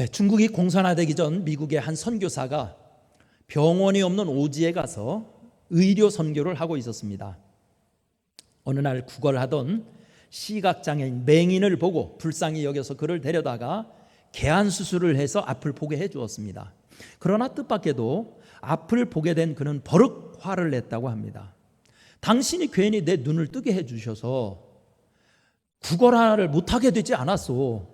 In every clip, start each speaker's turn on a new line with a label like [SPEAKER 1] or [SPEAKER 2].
[SPEAKER 1] 중국이 공산화되기 전 미국의 한 선교사가 병원이 없는 오지에 가서 의료 선교를 하고 있었습니다. 어느 날 구걸하던 시각장애인 맹인을 보고 불쌍히 여겨서 그를 데려다가 개안 수술을 해서 앞을 보게 해 주었습니다. 그러나 뜻밖에도 앞을 보게 된 그는 버럭 화를 냈다고 합니다. 당신이 괜히 내 눈을 뜨게 해 주셔서 구걸을 못하게 되지 않았소.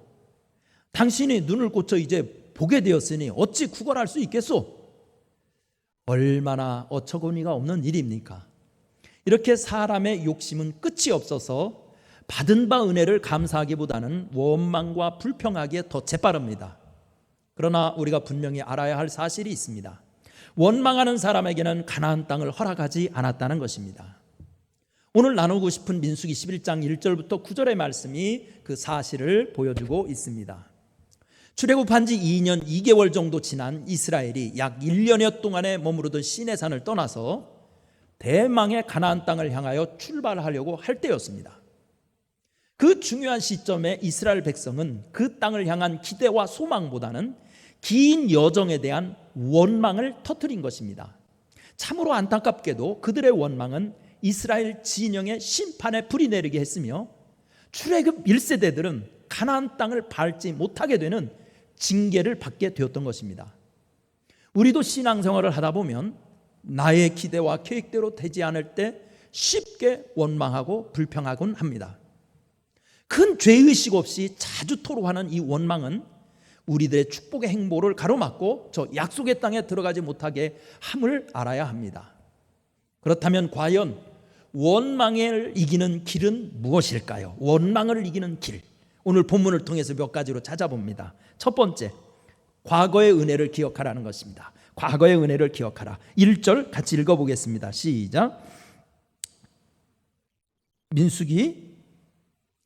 [SPEAKER 1] 당신이 눈을 고쳐 이제 보게 되었으니 어찌 구걸할 수 있겠소? 얼마나 어처구니가 없는 일입니까? 이렇게 사람의 욕심은 끝이 없어서 받은 바 은혜를 감사하기보다는 원망과 불평하기에 더 재빠릅니다. 그러나 우리가 분명히 알아야 할 사실이 있습니다. 원망하는 사람에게는 가나안 땅을 허락하지 않았다는 것입니다. 오늘 나누고 싶은 민수기 11장 1절부터 9절의 말씀이 그 사실을 보여주고 있습니다. 출애굽한 지 2년 2개월 정도 지난 이스라엘이 약 1년여 동안에 머무르던 시내산을 떠나서 대망의 가나안 땅을 향하여 출발하려고 할 때였습니다. 그 중요한 시점에 이스라엘 백성은 그 땅을 향한 기대와 소망보다는 긴 여정에 대한 원망을 터뜨린 것입니다. 참으로 안타깝게도 그들의 원망은 이스라엘 진영의 심판에 불이 내리게 했으며 출애굽 1세대들은 가나안 땅을 밟지 못하게 되는 징계를 받게 되었던 것입니다. 우리도 신앙생활을 하다 보면 나의 기대와 계획대로 되지 않을 때 쉽게 원망하고 불평하곤 합니다. 큰 죄의식 없이 자주 토로하는 이 원망은 우리들의 축복의 행보를 가로막고 저 약속의 땅에 들어가지 못하게 함을 알아야 합니다. 그렇다면 과연 원망을 이기는 길은 무엇일까요? 원망을 이기는 길, 오늘 본문을 통해서 몇 가지로 찾아봅니다. 첫 번째, 과거의 은혜를 기억하라는 것입니다. 과거의 은혜를 기억하라. 1절 같이 읽어보겠습니다. 시작. 민수기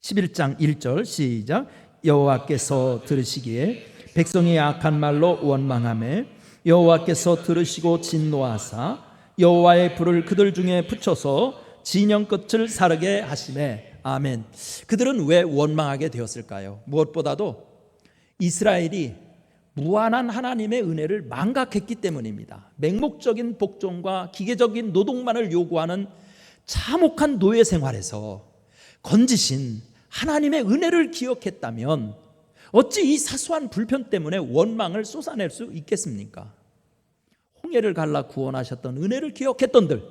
[SPEAKER 1] 11장 1절 시작. 여호와께서 들으시기에 백성이 악한 말로 원망하매 여호와께서 들으시고 진노하사 여호와의 불을 그들 중에 붙여서 진영 끝을 사르게 하시매. 아멘. 그들은 왜 원망하게 되었을까요? 무엇보다도 이스라엘이 무한한 하나님의 은혜를 망각했기 때문입니다. 맹목적인 복종과 기계적인 노동만을 요구하는 참혹한 노예 생활에서 건지신 하나님의 은혜를 기억했다면 어찌 이 사소한 불편 때문에 원망을 쏟아낼 수 있겠습니까? 홍해를 갈라 구원하셨던 은혜를 기억했던들,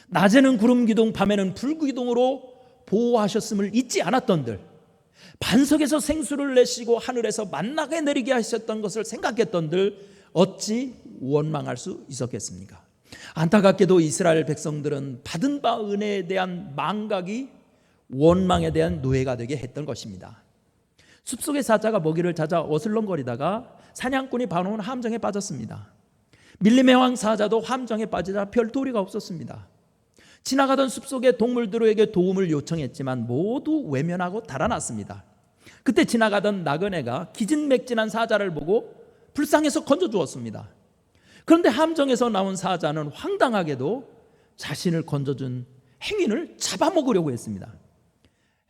[SPEAKER 1] 낮에는 구름 기둥 밤에는 불 기둥으로 보호하셨음을 잊지 않았던들, 반석에서 생수를 내시고 하늘에서 만나게 내리게 하셨던 것을 생각했던들 어찌 원망할 수 있었겠습니까? 안타깝게도 이스라엘 백성들은 받은 바 은혜에 대한 망각이 원망에 대한 노예가 되게 했던 것입니다. 숲속의 사자가 먹이를 찾아 어슬렁거리다가 사냥꾼이 봐놓은 함정에 빠졌습니다. 밀림의 왕 사자도 함정에 빠지자 별 도리가 없었습니다. 지나가던 숲속의 동물들에게 도움을 요청했지만 모두 외면하고 달아났습니다. 그때 지나가던 나그네가 기진맥진한 사자를 보고 불쌍해서 건져주었습니다. 그런데 함정에서 나온 사자는 황당하게도 자신을 건져준 행인을 잡아먹으려고 했습니다.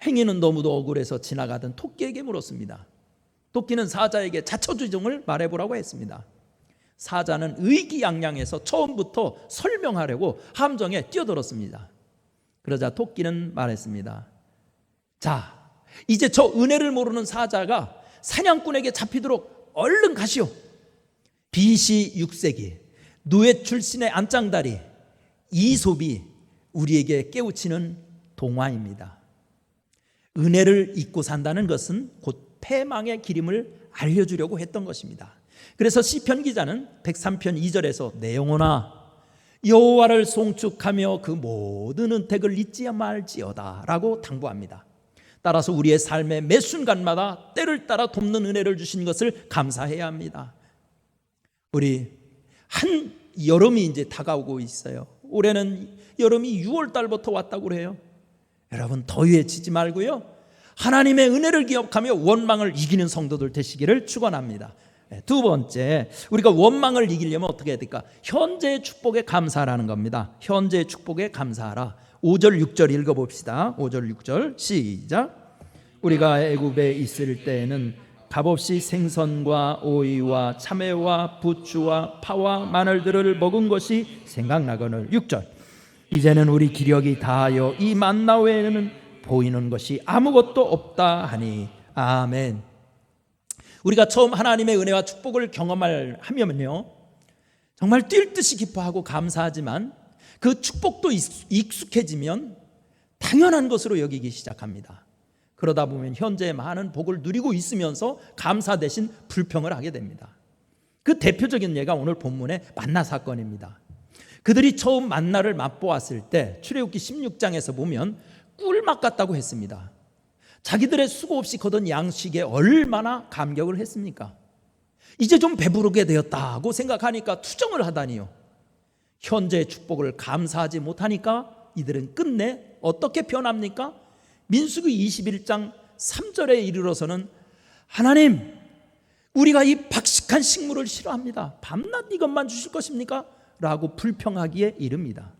[SPEAKER 1] 행인은 너무도 억울해서 지나가던 토끼에게 물었습니다. 토끼는 사자에게 자초지종을 말해보라고 했습니다. 사자는 의기양양해서 처음부터 설명하려고 함정에 뛰어들었습니다. 그러자 토끼는 말했습니다. 자, 이제 저 은혜를 모르는 사자가 사냥꾼에게 잡히도록 얼른 가시오. BC 6세기 노예 출신의 안짱다리 이솝이 우리에게 깨우치는 동화입니다. 은혜를 잊고 산다는 것은 곧 패망의 길임을 알려주려고 했던 것입니다. 그래서 시편 기자는 103편 2절에서 내 영혼아 여호와를 송축하며 그 모든 은택을 잊지 말지어다 라고 당부합니다. 따라서 우리의 삶의 매 순간마다 때를 따라 돕는 은혜를 주신 것을 감사해야 합니다. 우리 한 여름이 이제 다가오고 있어요. 올해는 여름이 6월 달부터 왔다고 그래요. 여러분 더위에 지지 말고요, 하나님의 은혜를 기억하며 원망을 이기는 성도들 되시기를 축원합니다. 두 번째, 우리가 원망을 이기려면 어떻게 해야 될까? 현재의 축복에 감사하라는 겁니다. 현재의 축복에 감사하라. 5절 6절 읽어봅시다. 5절 6절 시작. 우리가 애굽에 있을 때에는 값없이 생선과 오이와 참외와 부추와 파와 마늘들을 먹은 것이 생각나거늘. 6절, 이제는 우리 기력이 다하여 이 만나 외에는 보이는 것이 아무것도 없다 하니. 아멘. 우리가 처음 하나님의 은혜와 축복을 경험을 하면요, 정말 뛸 듯이 기뻐하고 감사하지만 그 축복도 익숙해지면 당연한 것으로 여기기 시작합니다. 그러다 보면 현재의 많은 복을 누리고 있으면서 감사 대신 불평을 하게 됩니다. 그 대표적인 예가 오늘 본문의 만나 사건입니다. 그들이 처음 만나를 맛보았을 때 출애굽기 16장에서 보면 꿀맛 같다고 했습니다. 자기들의 수고 없이 거둔 양식에 얼마나 감격을 했습니까? 이제 좀 배부르게 되었다고 생각하니까 투정을 하다니요. 현재의 축복을 감사하지 못하니까 이들은 끝내 어떻게 변합니까? 민수기 21장 3절에 이르러서는 하나님, 우리가 이 박식한 식물을 싫어합니다. 밤낮 이것만 주실 것입니까? 라고 불평하기에 이릅니다.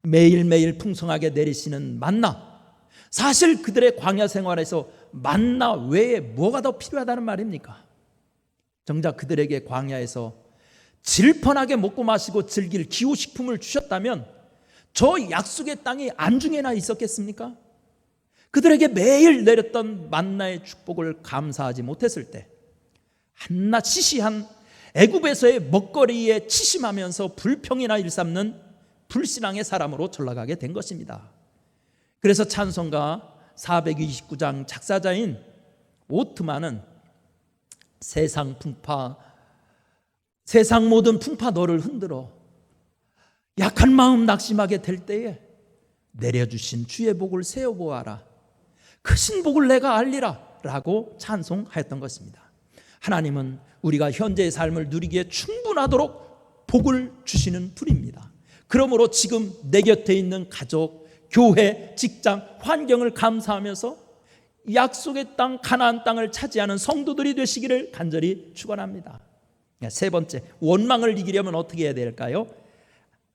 [SPEAKER 1] 매일매일 풍성하게 내리시는 만나, 사실 그들의 광야 생활에서 만나 외에 뭐가 더 필요하다는 말입니까? 정작 그들에게 광야에서 질펀하게 먹고 마시고 즐길 기호식품을 주셨다면 저 약속의 땅이 안중에나 있었겠습니까? 그들에게 매일 내렸던 만나의 축복을 감사하지 못했을 때 한낱 시시한 애굽에서의 먹거리에 치심하면서 불평이나 일삼는 불신앙의 사람으로 전락하게 된 것입니다. 그래서 찬송가 429장 작사자인 오트만은 세상 모든 풍파 너를 흔들어 약한 마음 낙심하게 될 때에 내려주신 주의 복을 세어보아라. 크신 복을 내가 알리라 라고 찬송하였던 것입니다. 하나님은 우리가 현재의 삶을 누리기에 충분하도록 복을 주시는 분입니다. 그러므로 지금 내 곁에 있는 가족, 교회, 직장, 환경을 감사하면서 약속의 땅 가나안 땅을 차지하는 성도들이 되시기를 간절히 축원합니다. 세 번째, 원망을 이기려면 어떻게 해야 될까요?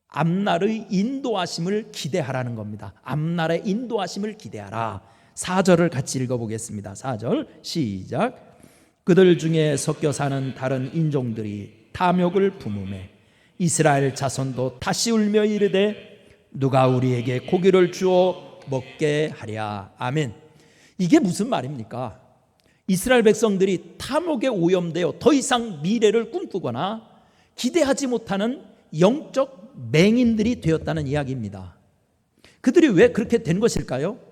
[SPEAKER 1] 앞날의 인도하심을 기대하라는 겁니다. 앞날의 인도하심을 기대하라. 4절을 같이 읽어보겠습니다. 4절 시작. 그들 중에 섞여 사는 다른 인종들이 탐욕을 품음에 이스라엘 자손도 다시 울며 이르되 누가 우리에게 고기를 주어 먹게 하랴. 아멘. 이게 무슨 말입니까? 이스라엘 백성들이 탐욕에 오염되어 더 이상 미래를 꿈꾸거나 기대하지 못하는 영적 맹인들이 되었다는 이야기입니다. 그들이 왜 그렇게 된 것일까요?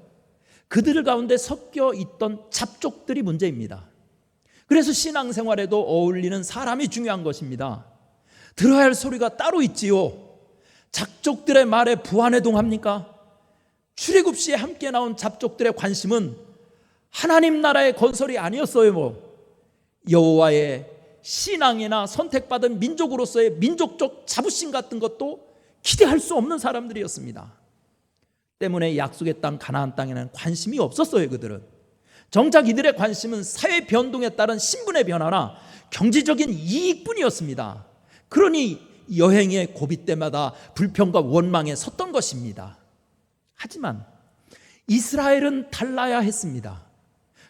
[SPEAKER 1] 그들 가운데 섞여 있던 잡족들이 문제입니다. 그래서 신앙생활에도 어울리는 사람이 중요한 것입니다. 들어야 할 소리가 따로 있지요. 잡족들의 말에 부안해동합니까? 출애굽 시에 함께 나온 잡족들의 관심은 하나님 나라의 건설이 아니었어요. 여호와의 신앙이나 선택받은 민족으로서의 민족적 자부심 같은 것도 기대할 수 없는 사람들이었습니다. 때문에 약속의 땅 가나안 땅에는 관심이 없었어요. 그들은 정작 이들의 관심은 사회 변동에 따른 신분의 변화나 경제적인 이익뿐이었습니다. 그러니 여행의 고비 때마다 불평과 원망에 섰던 것입니다. 하지만 이스라엘은 달라야 했습니다.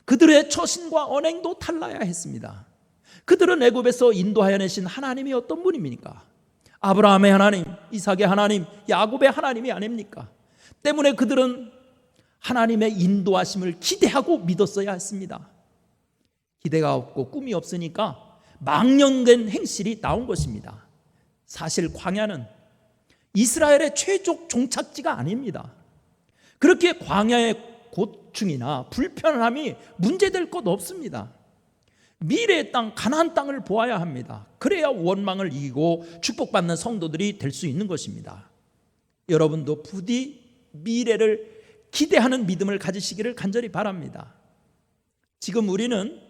[SPEAKER 1] 그들의 처신과 언행도 달라야 했습니다. 그들은 애굽에서 인도하여 내신 하나님이 어떤 분입니까? 아브라함의 하나님, 이삭의 하나님, 야곱의 하나님이 아닙니까? 때문에 그들은 하나님의 인도하심을 기대하고 믿었어야 했습니다. 기대가 없고 꿈이 없으니까 망령된 행실이 나온 것입니다. 사실 광야는 이스라엘의 최종 종착지가 아닙니다. 그렇게 광야의 고충이나 불편함이 문제될 것 없습니다. 미래의 땅 가나안 땅을 보아야 합니다. 그래야 원망을 이기고 축복받는 성도들이 될 수 있는 것입니다. 여러분도 부디 미래를 기대하는 믿음을 가지시기를 간절히 바랍니다. 지금 우리는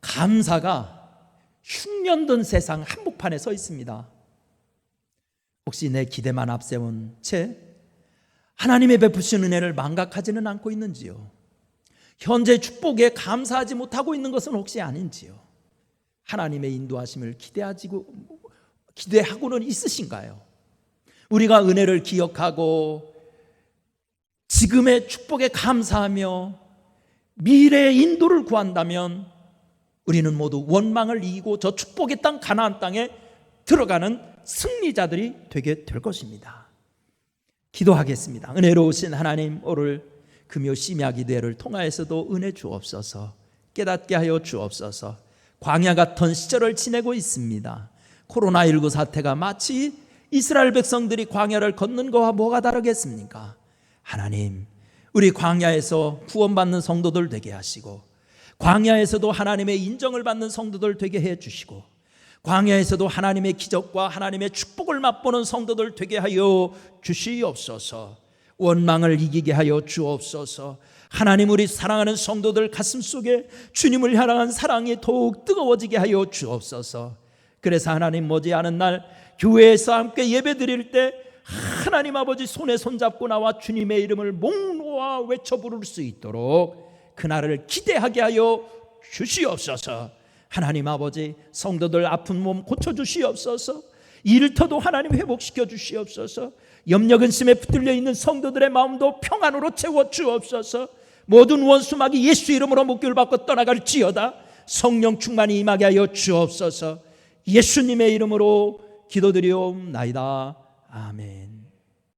[SPEAKER 1] 감사가 흉년된 세상 한복판에 서 있습니다. 혹시 내 기대만 앞세운 채 하나님의 베푸신 은혜를 망각하지는 않고 있는지요? 현재 축복에 감사하지 못하고 있는 것은 혹시 아닌지요? 하나님의 인도하심을 기대하고는 있으신가요? 우리가 은혜를 기억하고 지금의 축복에 감사하며 미래의 인도를 구한다면 우리는 모두 원망을 이기고 저 축복의 땅 가나안 땅에 들어가는 승리자들이 되게 될 것입니다. 기도하겠습니다. 은혜로우신 하나님, 오늘 금요 심야기도회를 통하여서도 은혜 주옵소서. 깨닫게 하여 주옵소서. 광야 같은 시절을 지내고 있습니다. 코로나19 사태가 마치 이스라엘 백성들이 광야를 걷는 것과 뭐가 다르겠습니까? 하나님, 우리 광야에서 구원받는 성도들 되게 하시고, 광야에서도 하나님의 인정을 받는 성도들 되게 해주시고, 광야에서도 하나님의 기적과 하나님의 축복을 맛보는 성도들 되게 하여 주시옵소서. 원망을 이기게 하여 주옵소서. 하나님, 우리 사랑하는 성도들 가슴 속에 주님을 향한 사랑이 더욱 뜨거워지게 하여 주옵소서. 그래서 하나님, 머지않은 날 교회에서 함께 예배 드릴 때 하나님 아버지 손에 손잡고 나와 주님의 이름을 목 놓아 외쳐 부를 수 있도록 그날을 기대하게 하여 주시옵소서. 하나님 아버지, 성도들 아픈 몸 고쳐주시옵소서. 일터도 하나님 회복시켜 주시옵소서. 염려 근심에 붙들려 있는 성도들의 마음도 평안으로 채워 주옵소서. 모든 원수마귀 예수 이름으로 목결 받고 떠나갈지어다. 성령 충만이 임하게 하여 주옵소서. 예수님의 이름으로 기도드리옵나이다. 아멘.